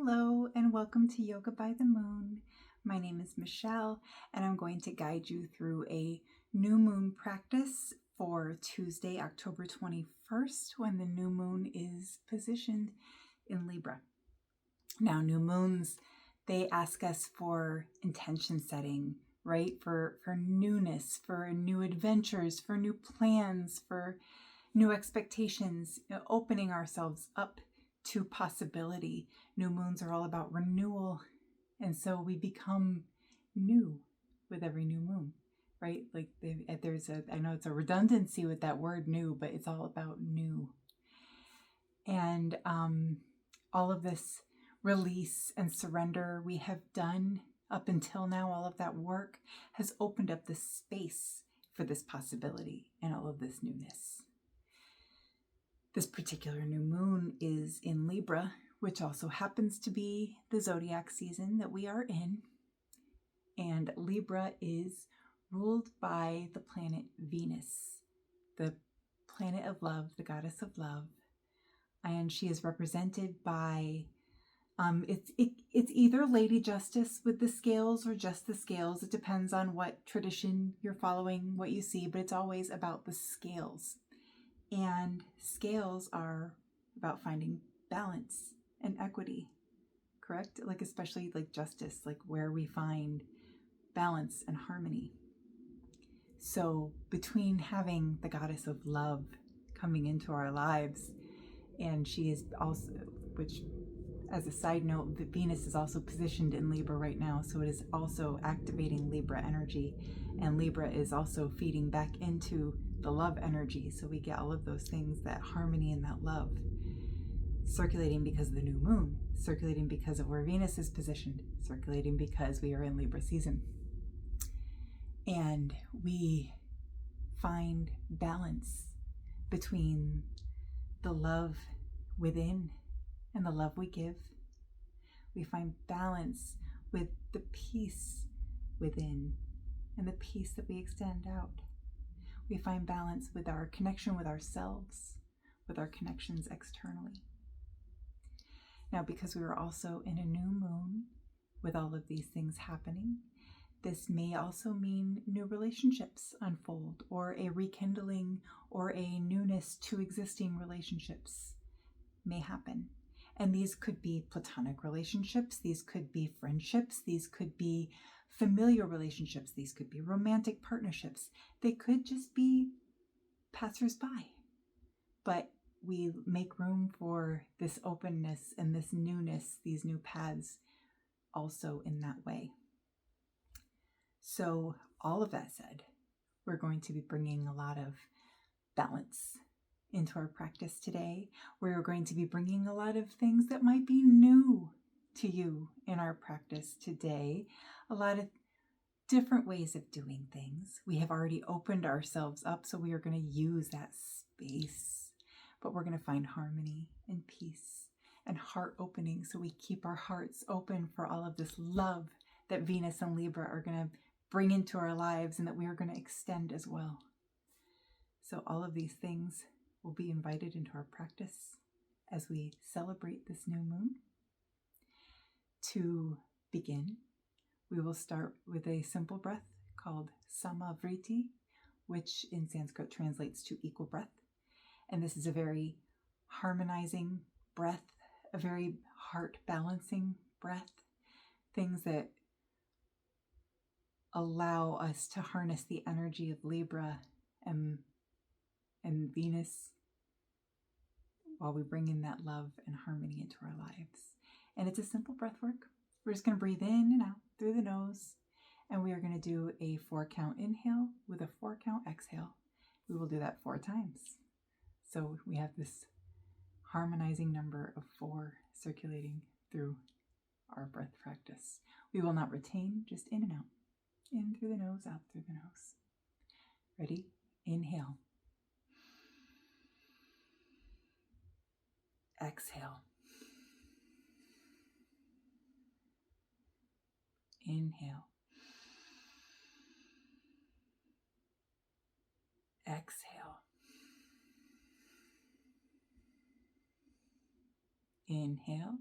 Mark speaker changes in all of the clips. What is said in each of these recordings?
Speaker 1: Hello and welcome to Yoga by the Moon. My name is Michelle and I'm going to guide you through a new moon practice for Tuesday, October 21st, when the new moon is positioned in Libra. Now, new moons, they ask us for intention setting, right? For newness, for new adventures, for new plans, for new expectations, opening ourselves up to possibility. New moons are all about renewal, and so we become new with every new moon, right? Like I know it's a redundancy with that word new, but it's all about new. And all of this release and surrender we have done up until now, all of that work has opened up the space for this possibility and all of this newness. This particular new moon is in Libra, which also happens to be the zodiac season that we are in. And Libra is ruled by the planet Venus, the planet of love, the goddess of love. And she is represented by, it's either Lady Justice with the scales or just the scales. It depends on what tradition you're following, what you see, but it's always about the scales. And scales are about finding balance and equity, correct? Like especially like justice, like where we find balance and harmony. So between having the goddess of love coming into our lives, and she is also, which as a side note, Venus is also positioned in Libra right now, so it is also activating Libra energy, and Libra is also feeding back into the love energy, so we get all of those things, that harmony and that love, circulating because of the new moon, circulating because of where Venus is positioned, circulating because we are in Libra season. And we find balance between the love within and the love we give. We find balance with the peace within and the peace that we extend out. We find balance with our connection with ourselves, with our connections externally. Now, because we are also in a new moon with all of these things happening, this may also mean new relationships unfold, or a rekindling or a newness to existing relationships may happen. And these could be platonic relationships, these could be friendships, these could be familiar relationships, these could be romantic partnerships, they could just be passersby. But we make room for this openness and this newness, these new paths also in that way. So all of that said, we're going to be bringing a lot of balance into our practice today. We're going to be bringing a lot of things that might be new to you in our practice today. A lot of different ways of doing things. We have already opened ourselves up, so we are going to use that space. But we're going to find harmony and peace and heart opening, so we keep our hearts open for all of this love that Venus and Libra are going to bring into our lives and that we are going to extend as well. So all of these things will be invited into our practice as we celebrate this new moon. To begin, we will start with a simple breath called Samavriti, which in Sanskrit translates to equal breath. And this is a very harmonizing breath, a very heart balancing breath, things that allow us to harness the energy of Libra and Venus while we bring in that love and harmony into our lives. And it's a simple breath work. We're just going to breathe in and out through the nose, and we are going to do a 4-count inhale with a 4-count exhale. We will do that 4 times. So we have this harmonizing number of 4 circulating through our breath practice. We will not retain, just in and out. In through the nose, out through the nose. Ready? Inhale. Exhale. Inhale. Exhale. Inhale.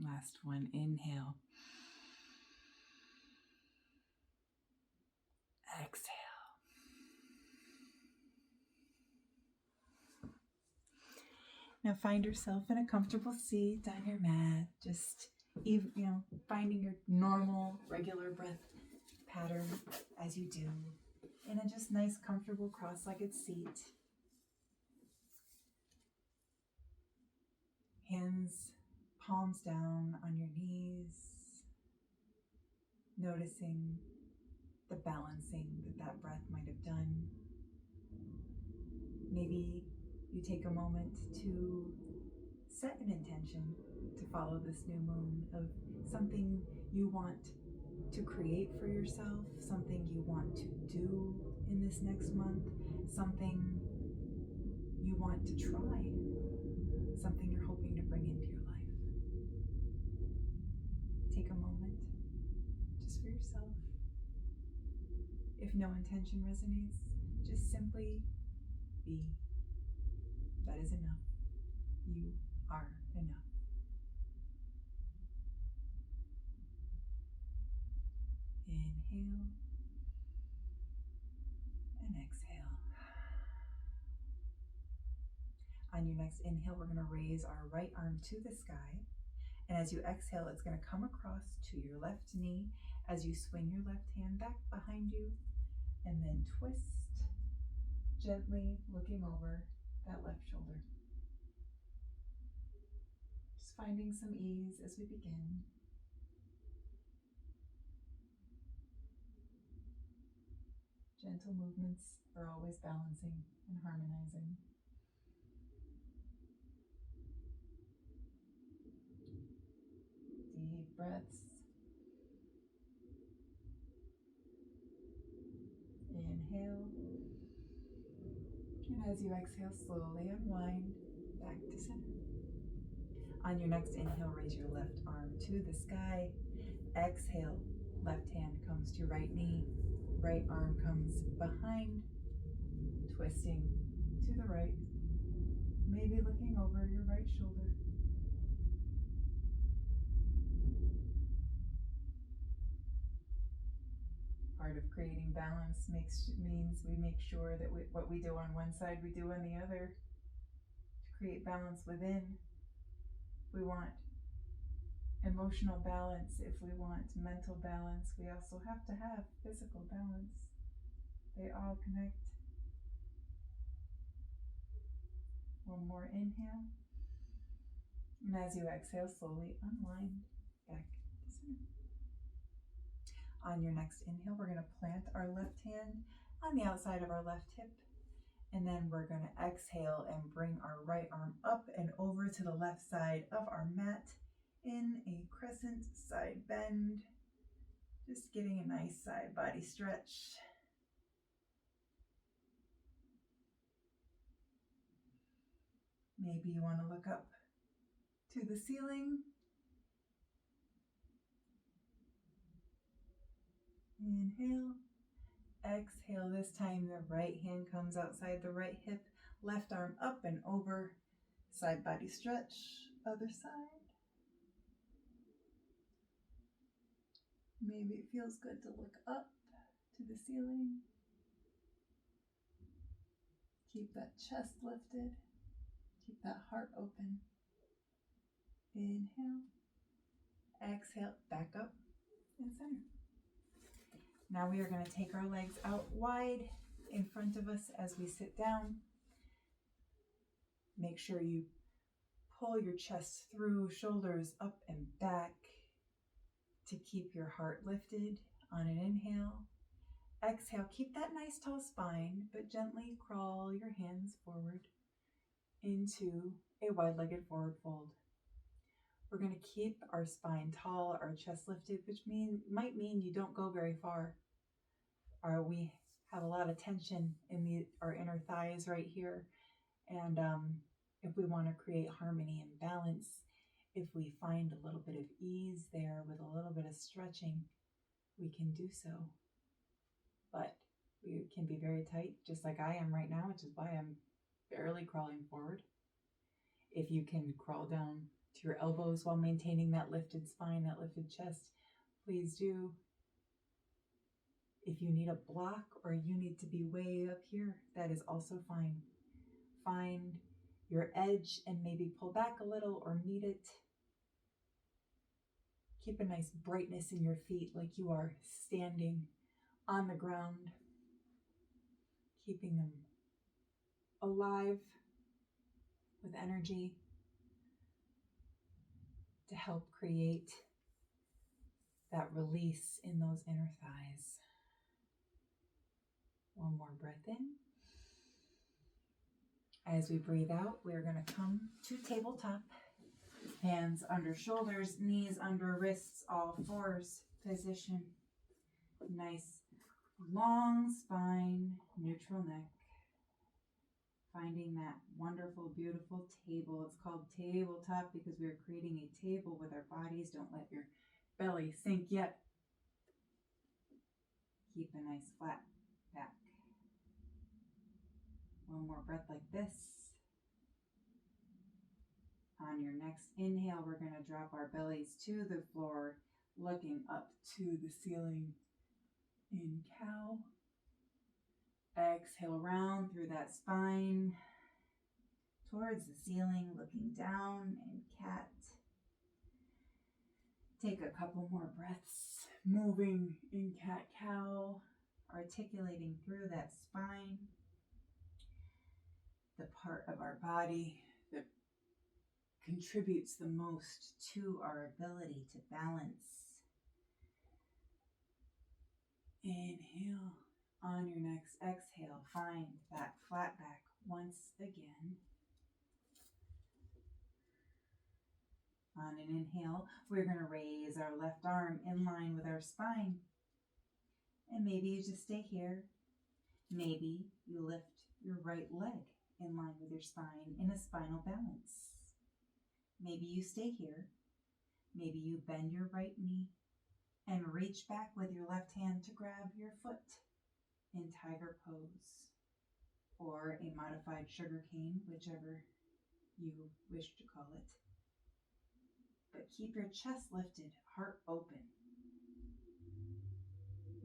Speaker 1: Last one, inhale. Exhale. Now find yourself in a comfortable seat on your mat, just finding your normal, regular breath pattern as you do, in a just nice, comfortable, cross-legged seat. Hands, palms down on your knees, noticing the balancing that breath might have done. Maybe you take a moment to set an intention to follow this new moon of something you want to create for yourself, something you want to do in this next month, something you want to try, something you're hoping to bring into your life. Take a moment just for yourself. If no intention resonates, just simply be. That is enough. You are enough. Inhale and exhale. On your next inhale, we're going to raise our right arm to the sky. And as you exhale, it's going to come across to your left knee as you swing your left hand back behind you and then twist, gently looking over that left shoulder. Just finding some ease as we begin. Gentle movements are always balancing and harmonizing. Deep breaths. Inhale. And as you exhale, slowly unwind back to center. On your next inhale, raise your left arm to the sky. Exhale, left hand comes to right knee. Right arm comes behind, twisting to the right, maybe looking over your right shoulder. Part of creating balance means we make sure that what we do on one side, we do on the other. To create balance within, we want emotional balance. If we want mental balance, we also have to have physical balance. They all connect. One more inhale. And as you exhale, slowly unwind back to center. On your next inhale, we're going to plant our left hand on the outside of our left hip. And then we're going to exhale and bring our right arm up and over to the left side of our mat in a crescent side bend. Just getting a nice side body stretch. Maybe you want to look up to the ceiling. Inhale. Exhale. This time the right hand comes outside the right hip. Left arm up and over. Side body stretch. Other side. Maybe it feels good to look up to the ceiling. Keep that chest lifted. Keep that heart open. Inhale. Exhale. Back up and center. Now we are going to take our legs out wide in front of us as we sit down. Make sure you pull your chest through, shoulders up and back to keep your heart lifted on an inhale. Exhale, keep that nice tall spine, but gently crawl your hands forward into a wide-legged forward fold. We're going to keep our spine tall, our chest lifted, which might mean you don't go very far. We have a lot of tension in our inner thighs right here. And if we want to create harmony and balance, if we find a little bit of ease there with a little bit of stretching, we can do so. But we can be very tight, just like I am right now, which is why I'm barely crawling forward. If you can crawl down to your elbows while maintaining that lifted spine, that lifted chest. Please do. If you need a block or you need to be way up here, that is also fine. Find your edge and maybe pull back a little or meet it. Keep a nice brightness in your feet like you are standing on the ground, keeping them alive with energy to help create that release in those inner thighs. One more breath in. As we breathe out, we're going to come to tabletop. Hands under shoulders, knees under wrists, all fours position. Nice long spine, neutral neck. Finding that wonderful, beautiful table. It's called tabletop because we are creating a table with our bodies. Don't let your belly sink yet. Keep a nice flat back. One more breath like this. On your next inhale, we're going to drop our bellies to the floor, looking up to the ceiling in cow. Exhale, round through that spine towards the ceiling, looking down in cat. Take a couple more breaths, moving in cat-cow, articulating through that spine, the part of our body that contributes the most to our ability to balance. Inhale. On your next exhale, find that flat back once again. On an inhale, we're going to raise our left arm in line with our spine. And maybe you just stay here. Maybe you lift your right leg in line with your spine in a spinal balance. Maybe you stay here. Maybe you bend your right knee and reach back with your left hand to grab your foot in tiger pose or a modified sugar cane, whichever you wish to call it. But keep your chest lifted, heart open.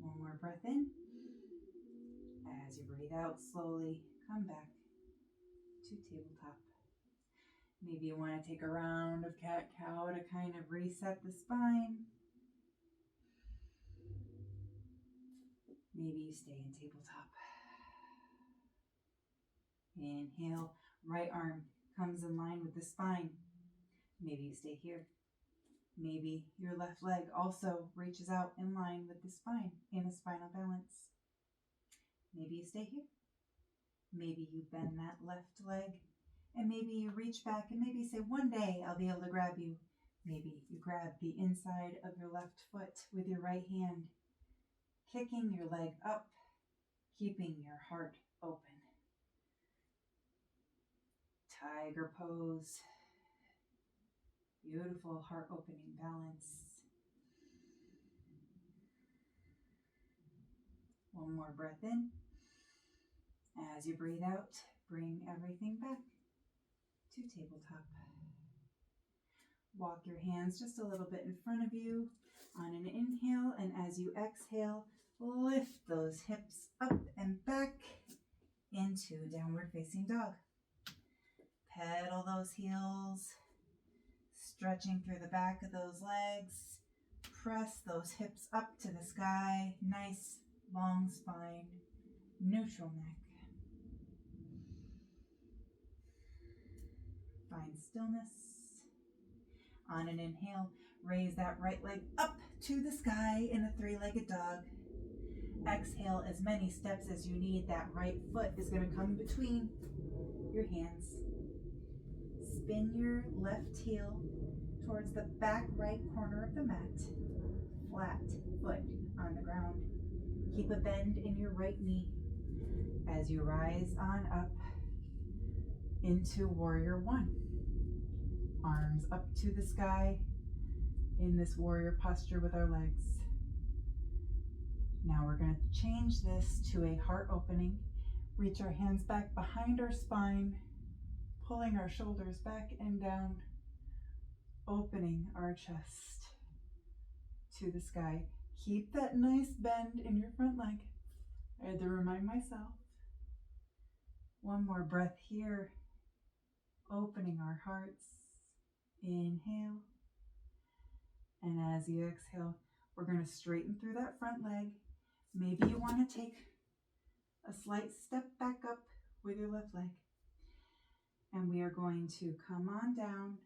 Speaker 1: One more breath in. As you breathe out, slowly come back to tabletop. Maybe you want to take a round of cat-cow to kind of reset the spine. Maybe you stay in tabletop. Inhale, right arm comes in line with the spine. Maybe you stay here. Maybe your left leg also reaches out in line with the spine in a spinal balance. Maybe you stay here. Maybe you bend that left leg and maybe you reach back and maybe say, one day I'll be able to grab you. Maybe you grab the inside of your left foot with your right hand, kicking your leg up, keeping your heart open. Tiger pose. Beautiful heart opening balance. One more breath in. As you breathe out, bring everything back to tabletop. Walk your hands just a little bit in front of you on an inhale, and as you exhale, lift those hips up and back into downward facing dog. Pedal those heels, stretching through the back of those legs. Press those hips up to the sky. Nice long spine, neutral neck. Find stillness. On an inhale, raise that right leg up to the sky in a three-legged dog. Exhale as many steps as you need. That right foot is going to come between your hands. Spin your left heel towards the back right corner of the mat. Flat foot on the ground. Keep a bend in your right knee as you rise on up into Warrior One. Arms up to the sky in this warrior posture with our legs. Now we're going to change this to a heart opening. Reach our hands back behind our spine, pulling our shoulders back and down. opening our chest to the sky. Keep that nice bend in your front leg. I had to remind myself. One more breath here. Opening our hearts. Inhale. And as you exhale, we're going to straighten through that front leg. Maybe you want to take a slight step back up with your left leg. And we are going to come on down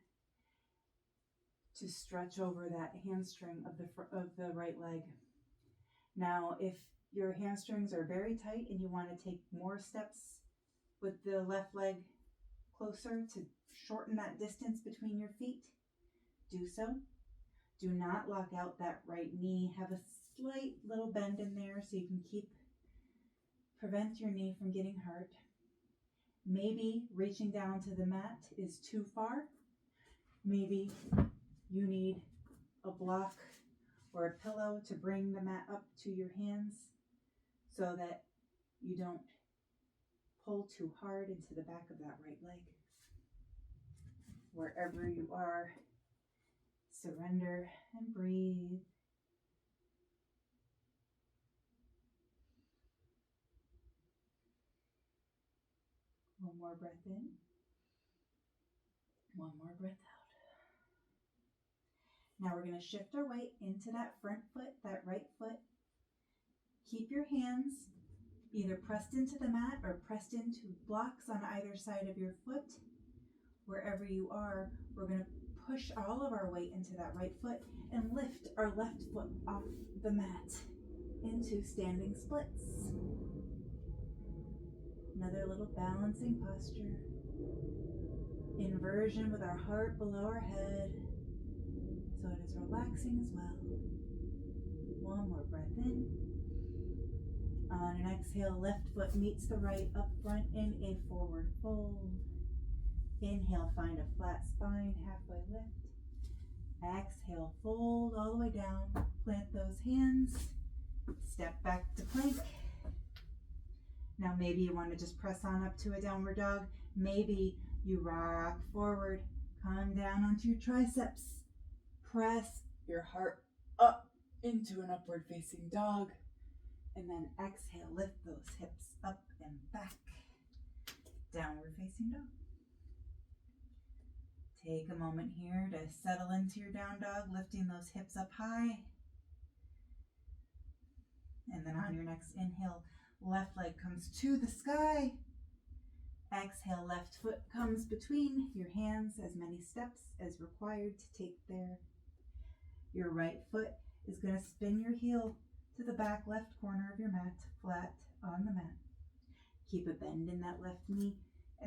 Speaker 1: to stretch over that hamstring of the right leg. Now, if your hamstrings are very tight and you want to take more steps with the left leg closer to shorten that distance between your feet, do so. Do not lock out that right knee. Have a slight little bend in there so you can prevent your knee from getting hurt. Maybe reaching down to the mat is too far. Maybe you need a block or a pillow to bring the mat up to your hands so that you don't pull too hard into the back of that right leg. Wherever you are, surrender and breathe. One more breath in. One more breath out. Now we're going to shift our weight into that front foot, that right foot. Keep your hands either pressed into the mat or pressed into blocks on either side of your foot. Wherever you are, we're going to push all of our weight into that right foot and lift our left foot off the mat into standing splits. Another little balancing posture. Inversion with our heart below our head, so it is relaxing as well. One more breath in. On an exhale, left foot meets the right up front in a forward fold. Inhale, find a flat spine, halfway lift. Exhale, fold all the way down. Plant those hands. Step back to plank. Now maybe you want to just press on up to a downward dog. Maybe you rock forward, come down onto your triceps. Press your heart up into an upward facing dog. And then exhale, lift those hips up and back. Downward facing dog. Take a moment here to settle into your down dog, lifting those hips up high. And then on your next inhale, left leg comes to the sky. Exhale, left foot comes between your hands, as many steps as required to take there. Your right foot is going to spin your heel to the back left corner of your mat, flat on the mat. Keep a bend in that left knee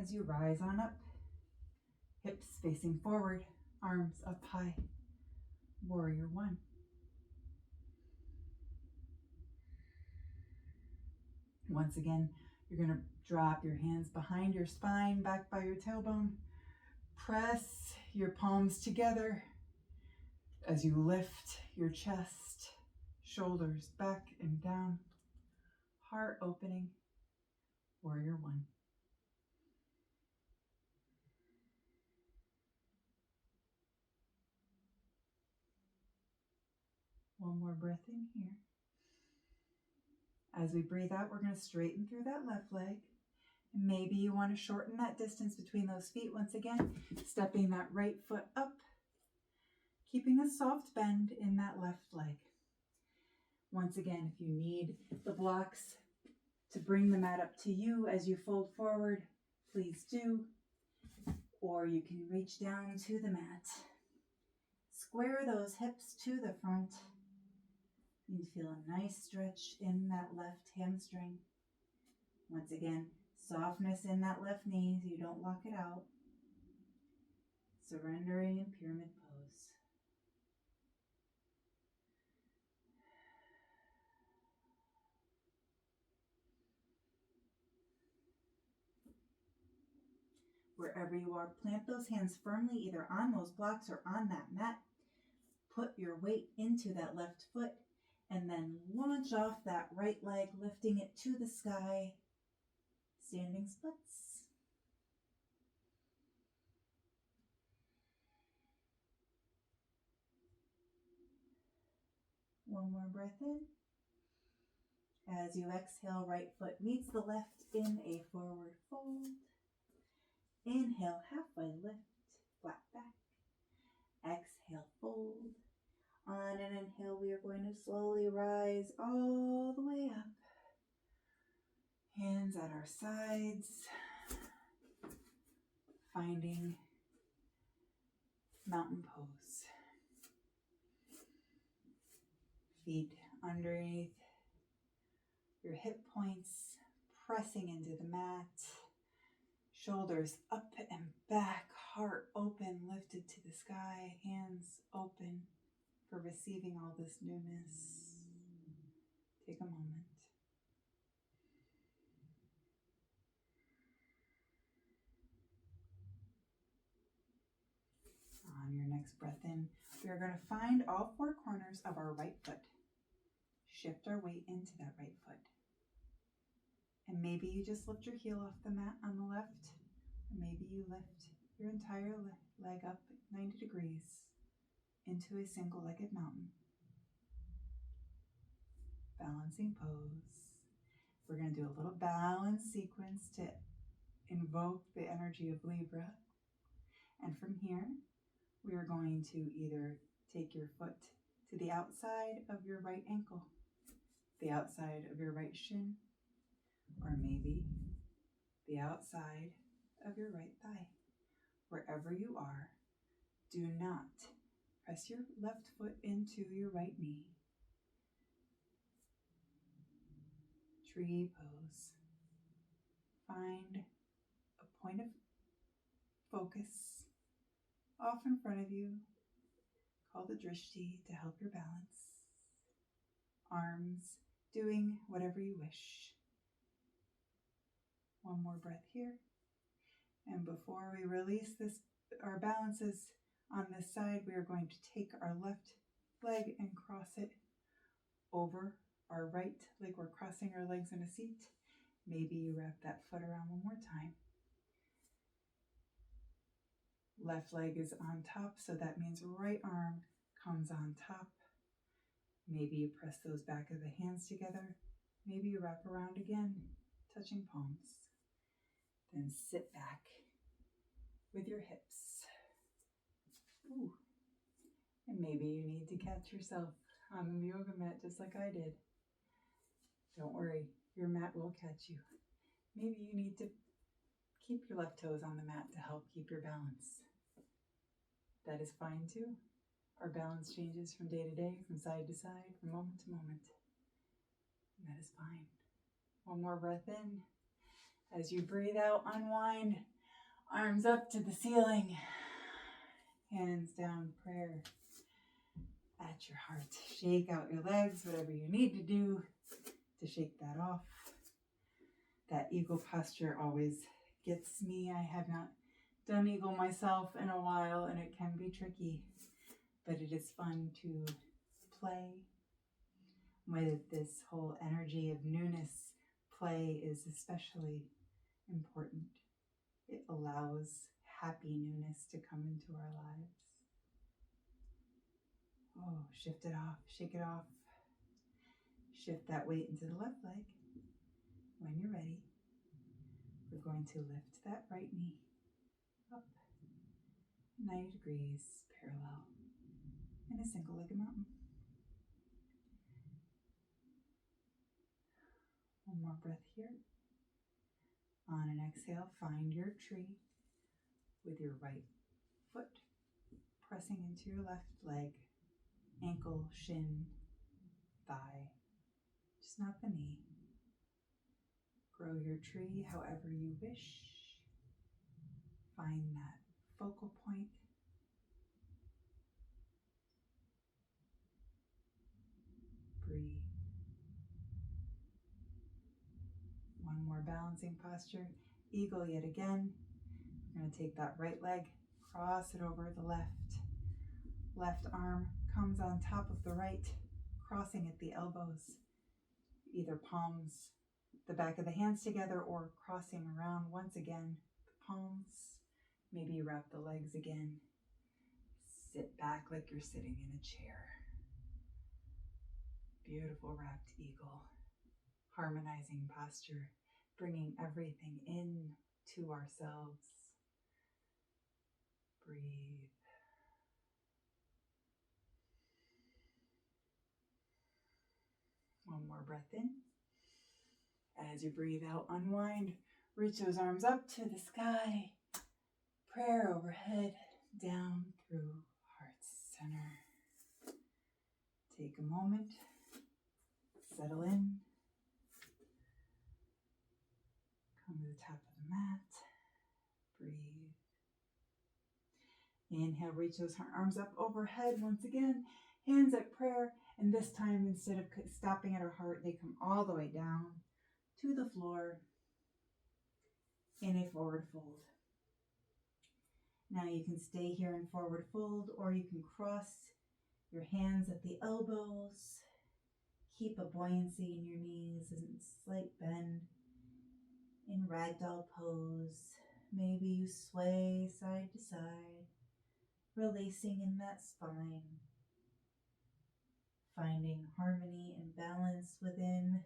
Speaker 1: as you rise on up. Hips facing forward, arms up high. Warrior one. Once again, you're going to drop your hands behind your spine, back by your tailbone. Press your palms together as you lift your chest, shoulders back and down, heart opening. Warrior one. One more breath in here. As we breathe out, we're going to straighten through that left leg. Maybe you want to shorten that distance between those feet once again, stepping that right foot up, keeping a soft bend in that left leg. Once again, if you need the blocks to bring the mat up to you as you fold forward, please do. Or you can reach down to the mat. Square those hips to the front. You feel a nice stretch in that left hamstring. Once again, softness in that left knee so you don't lock it out. Surrendering in pyramid pose. Wherever you are, plant those hands firmly either on those blocks or on that mat. Put your weight into that left foot and then launch off that right leg, lifting it to the sky. Standing splits. One more breath in. As you exhale, right foot meets the left in a forward fold. Inhale, halfway lift, flat back. Exhale, fold. On an inhale, we are going to slowly rise all the way up. Hands at our sides, finding mountain pose. Feet underneath your hip points, pressing into the mat. Shoulders up and back, heart open, lifted to the sky, hands open for receiving all this newness. Take a moment. On your next breath in, we are going to find all four corners of our right foot. Shift our weight into that right foot. And maybe you just lift your heel off the mat on the left, or maybe you lift your entire leg up 90 degrees into a single-legged mountain. Balancing pose. We're going to do a little balance sequence to invoke the energy of Libra. And from here, we are going to either take your foot to the outside of your right ankle, the outside of your right shin, or maybe the outside of your right thigh. Wherever you are, do not press your left foot into your right knee. Tree pose. Find a point of focus off in front of you, called the drishti, to help your balance. Arms doing whatever you wish. One more breath here. And before we release our balances on this side, we are going to take our left leg and cross it over our right, like we're crossing our legs in a seat. Maybe you wrap that foot around one more time. Left leg is on top, so that means right arm comes on top. Maybe you press those back of the hands together. Maybe you wrap around again, touching palms. Then sit back with your hips. Ooh. And maybe you need to catch yourself on the yoga mat just like I did. Don't worry, your mat will catch you. Maybe you need to keep your left toes on the mat to help keep your balance. That is fine too. Our balance changes from day to day, from side to side, from moment to moment. And that is fine. One more breath in. As you breathe out, unwind. Arms up to the ceiling. Hands down, prayer at your heart. Shake out your legs, whatever you need to do to shake that off. That eagle posture always gets me. I have not done eagle myself in a while, and it can be tricky, but it is fun to play with this whole energy of newness. Play is especially important. It allows happy newness to come into our lives. Oh, shift it off, shake it off. Shift that weight into the left leg. When you're ready, we're going to lift that right knee up 90 degrees parallel in a single-legged mountain. One more breath here. On an exhale, find your tree with your right foot pressing into your left leg, ankle, shin, thigh, just not the knee. Grow your tree however you wish. Find that focal point. Breathe. One more balancing posture. Eagle yet again. We're going to take that right leg, cross it over the left. Left arm comes on top of the right, crossing at the elbows. Either palms, the back of the hands together, or crossing around once again. The palms. Maybe you wrap the legs again. Sit back like you're sitting in a chair. Beautiful wrapped eagle, harmonizing posture, bringing everything in to ourselves. Breathe. One more breath in. As you breathe out, unwind. Reach those arms up to the sky. Prayer overhead, down through heart center. Take a moment. Settle in. Come to the top of the mat. Breathe. Inhale, reach those arms up overhead once again. Hands at prayer. And this time, instead of stopping at our heart, they come all the way down to the floor in a forward fold. Now you can stay here in forward fold, or you can cross your hands at the elbows. Keep a buoyancy in your knees and slight bend. In ragdoll pose, maybe you sway side to side, releasing in that spine, finding harmony and balance within,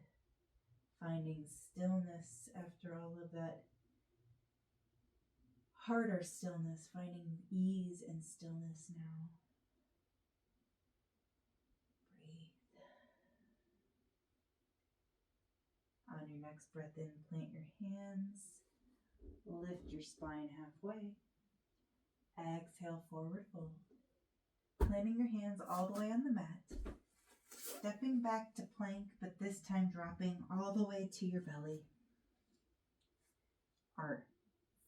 Speaker 1: finding stillness after all of that harder stillness, finding ease and stillness now. Breathe. On your next breath in, plant your hands. Lift your spine halfway. Exhale, forward fold. Planting your hands all the way on the mat. Stepping back to plank, but this time dropping all the way to your belly. Our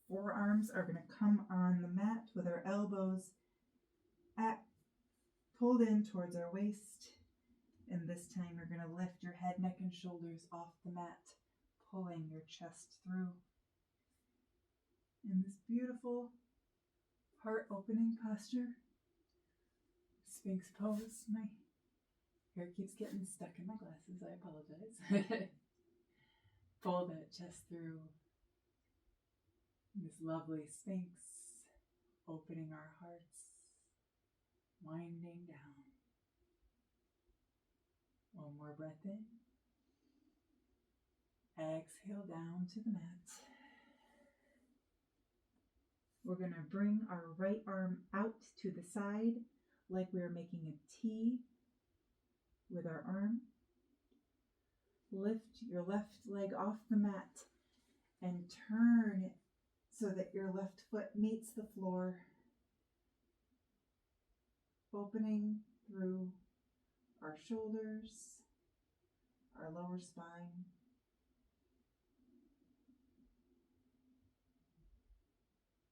Speaker 1: forearms are going to come on the mat with our elbows pulled in towards our waist. And this time you're going to lift your head, neck, and shoulders off the mat, pulling your chest through. In this beautiful heart-opening posture, Sphinx pose. My hair keeps getting stuck in my glasses. I apologize. Pull that chest through. This lovely Sphinx, opening our hearts, winding down. One more breath in. Exhale down to the mat. We're going to bring our right arm out to the side like we are making a T with our arm. Lift your left leg off the mat and turn it so that your left foot meets the floor, opening through our shoulders, our lower spine.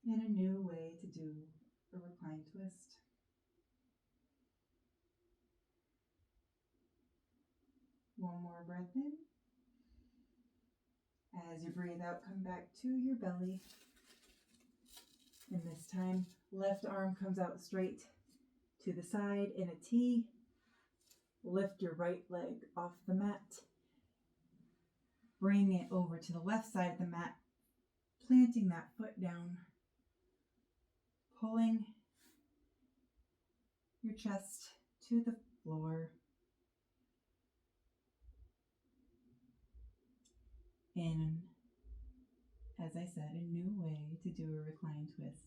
Speaker 1: In a new way to do a recline twist. One more breath in. As you breathe out, come back to your belly. And this time, left arm comes out straight to the side in a T. Lift your right leg off the mat. Bring it over to the left side of the mat, planting that foot down. Pulling your chest to the floor. In, as I said, a new way to do a recline twist.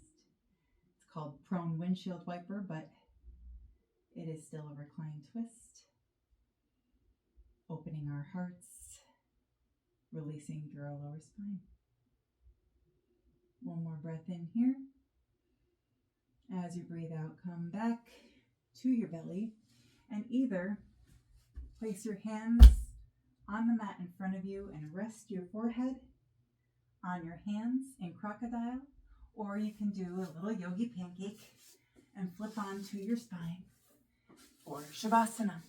Speaker 1: It's called prone windshield wiper, but it is still a recline twist. Opening our hearts, releasing through our lower spine. One more breath in here. As you breathe out, come back to your belly and either place your hands on the mat in front of you and rest your forehead on your hands in crocodile, or you can do a little yogi pancake and flip onto your spine for Shavasana.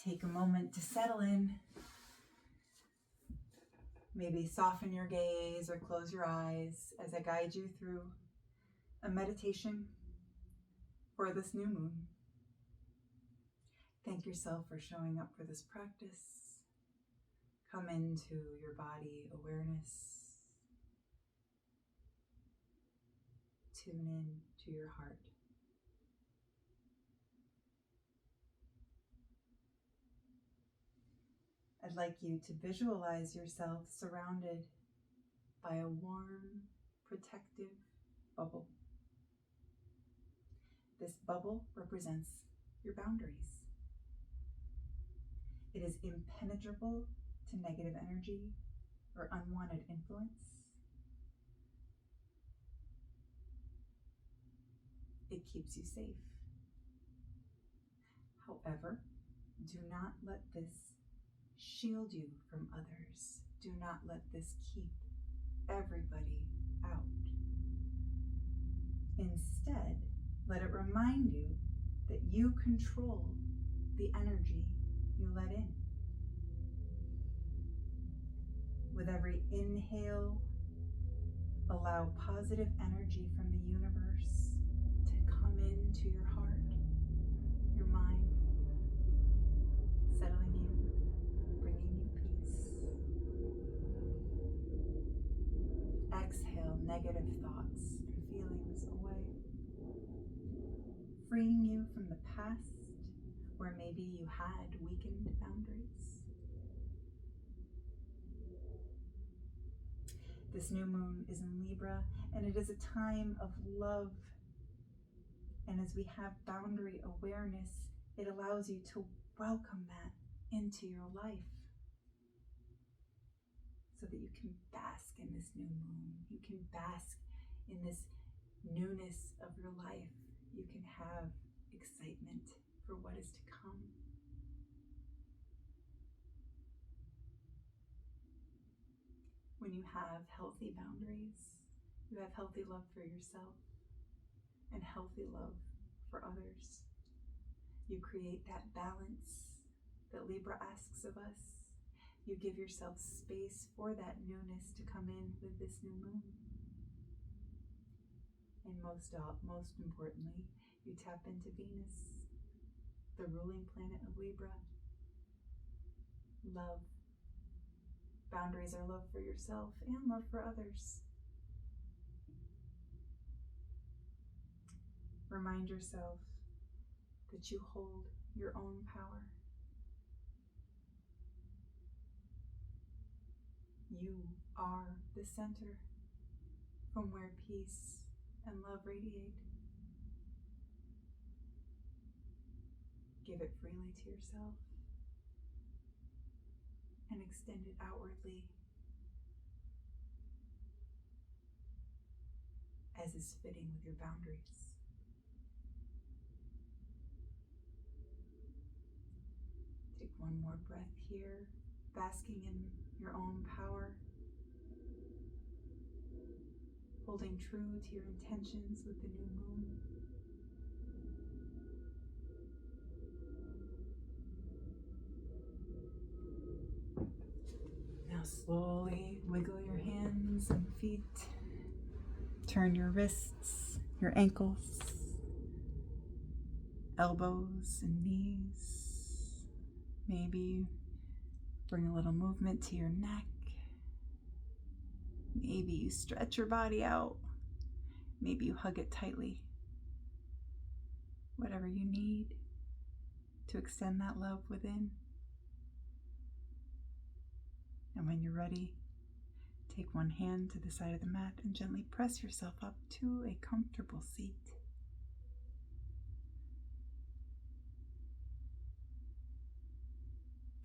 Speaker 1: Take a moment to settle in. Maybe soften your gaze or close your eyes as I guide you through a meditation for this new moon. Thank yourself for showing up for this practice. Come into your body awareness. Tune in to your heart. I'd like you to visualize yourself surrounded by a warm, protective bubble. This bubble represents your boundaries. It is impenetrable to negative energy or unwanted influence. It keeps you safe. However, do not let this shield you from others. Do not let this keep everybody out. Instead, let it remind you that you control the energy you let in. With every inhale, allow positive energy from the universe to come into your heart, your mind, settling you, bringing you peace. Exhale negative thoughts and feelings away, freeing you from the past where maybe you had weakened boundaries. This new moon is in Libra, and it is a time of love. And as we have boundary awareness, it allows you to welcome that into your life so that you can bask in this new moon. You can bask in this newness of your life. You can have excitement for what is to come. When you have healthy boundaries, you have healthy love for yourself and healthy love for others. You create that balance that Libra asks of us. You give yourself space for that newness to come in with this new moon. And most importantly, you tap into Venus, the ruling planet of Libra. Love. Boundaries are love for yourself and love for others. Remind yourself that you hold your own power. You are the center from where peace and love radiate. Give it freely to yourself and extend it outwardly as is fitting with your boundaries. Take one more breath here, basking in your own power, holding true to your intentions with the new moon. Now slowly wiggle your hands and feet. Turn your wrists, your ankles, elbows and knees. Maybe bring a little movement to your neck. Maybe you stretch your body out. Maybe you hug it tightly. Whatever you need to extend that love within. And when you're ready, take one hand to the side of the mat and gently press yourself up to a comfortable seat.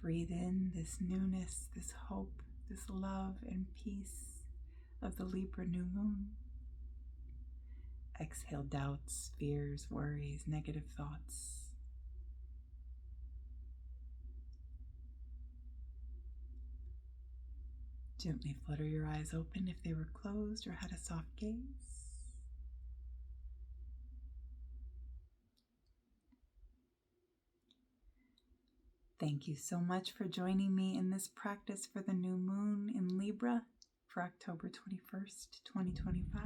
Speaker 1: Breathe in this newness, this hope, this love and peace of the Libra new moon. Exhale doubts, fears, worries, negative thoughts. Gently flutter your eyes open if they were closed or had a soft gaze. Thank you so much for joining me in this practice for the new moon in Libra for October 21st, 2025.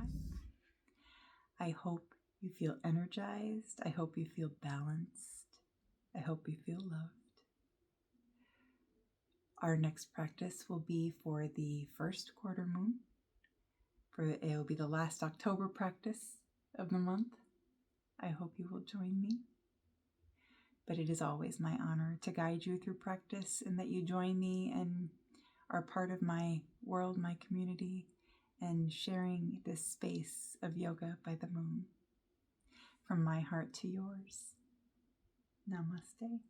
Speaker 1: I hope you feel energized. I hope you feel balanced. I hope you feel loved. Our next practice will be for the first quarter moon. It will be the last October practice of the month. I hope you will join me. but it is always my honor to guide you through practice and that you join me and are part of my world, my community, and sharing this space of yoga by the moon. From my heart to yours. Namaste.